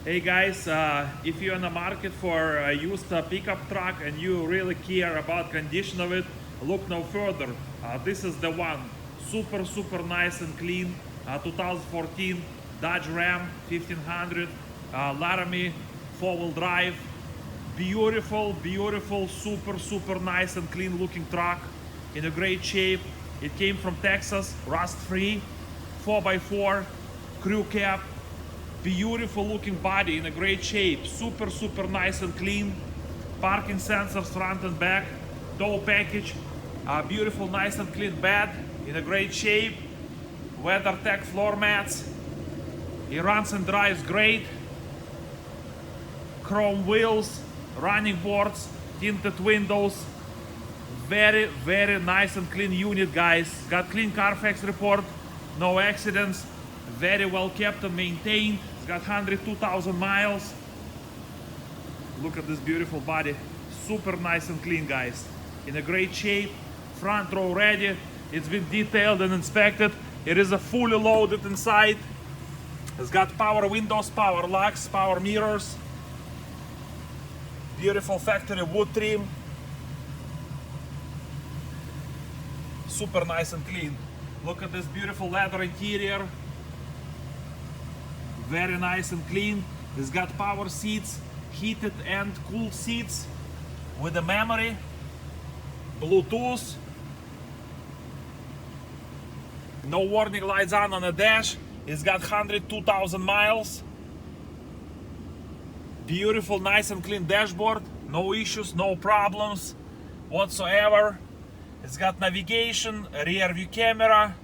Hey guys, if you're in the market for a used pickup truck and you really care about condition of it, look no further. This is the one. Super nice and clean. 2014 Dodge Ram 1500 Laramie 4-wheel drive. Beautiful, super nice and clean looking truck in a great shape. It came from Texas, rust free, 4x4 crew cab. Beautiful looking body in a great shape, super nice and clean. Parking sensors front and back, tow package, beautiful nice and clean bed in a great shape. WeatherTech floor mats. It runs and drives great. Chrome wheels, running boards, tinted windows. Very nice and clean unit, guys. Got clean Carfax report, no accidents. Very well kept and maintained. It's got 102,000 miles. Look at this beautiful body. Super nice and clean, guys. In a great shape. Front row ready. It's been detailed and inspected. It is a fully loaded inside. It's got power windows, power locks, power mirrors. Beautiful factory wood trim. Super nice and clean. Look at this beautiful leather interior. Very nice and clean. It's got power seats, heated and cooled seats with a memory, Bluetooth. No warning lights on the dash. It's got 102,000 miles. Beautiful, nice and clean dashboard. No issues, no problems whatsoever. It's got navigation, rear view camera,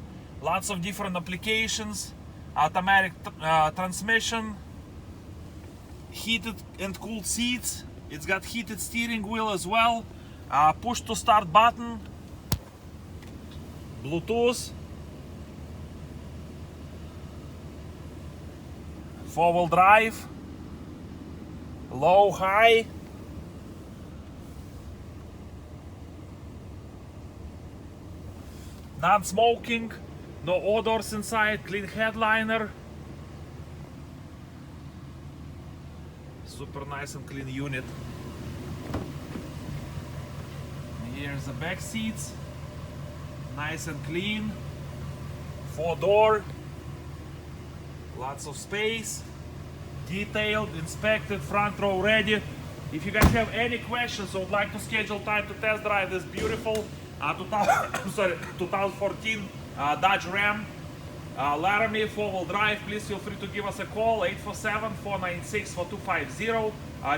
lots of different applications. Automatic transmission, heated and cooled seats. It's got heated steering wheel as well. Push to start button, Bluetooth, 4-wheel drive, low, high. Non-smoking. No odors inside, clean headliner. Super nice and clean unit. Here's the back seats. Nice and clean. 4-door. Lots of space. Detailed, inspected, front row ready. If you guys have any questions or would like to schedule time to test drive this beautiful 2014 Dodge Ram Laramie 4-wheel drive, please feel free to give us a call, 847-496-4250.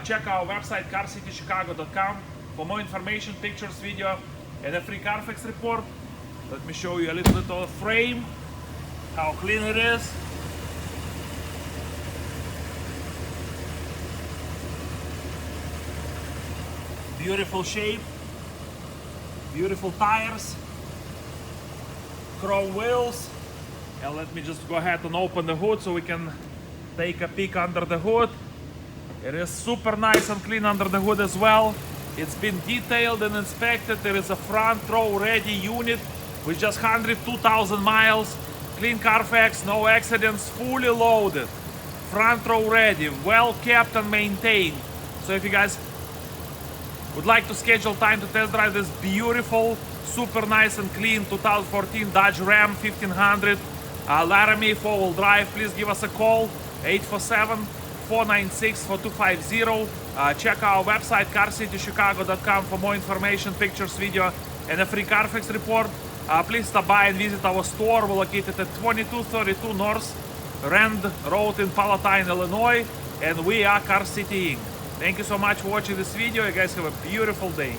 Check our website carcitychicago.com for more information, pictures, video, and a free Carfax report. Let me show you a little bit of the frame, how clean it is. Beautiful shape, beautiful tires. Chrome wheels. And let me just go ahead and open the hood so we can take a peek under the hood. It is super nice and clean under the hood as well. It's been detailed and inspected. There is a front row ready unit with just 102,000 miles. Clean Carfax, no accidents, fully loaded. Front row ready, well kept and maintained. So if you guys would like to schedule time to test drive this beautiful, super nice and clean 2014 Dodge Ram 1500 Laramie 4-wheel drive, please give us a call, 847-496-4250. Check our website carcitychicago.com for more information, pictures, video, and a free Carfax report. Please stop by and visit our store. We're located at 2232 North Rand Road in Palatine, Illinois, and we are Car City Inc. Thank you so much for watching this video. You guys have a beautiful day.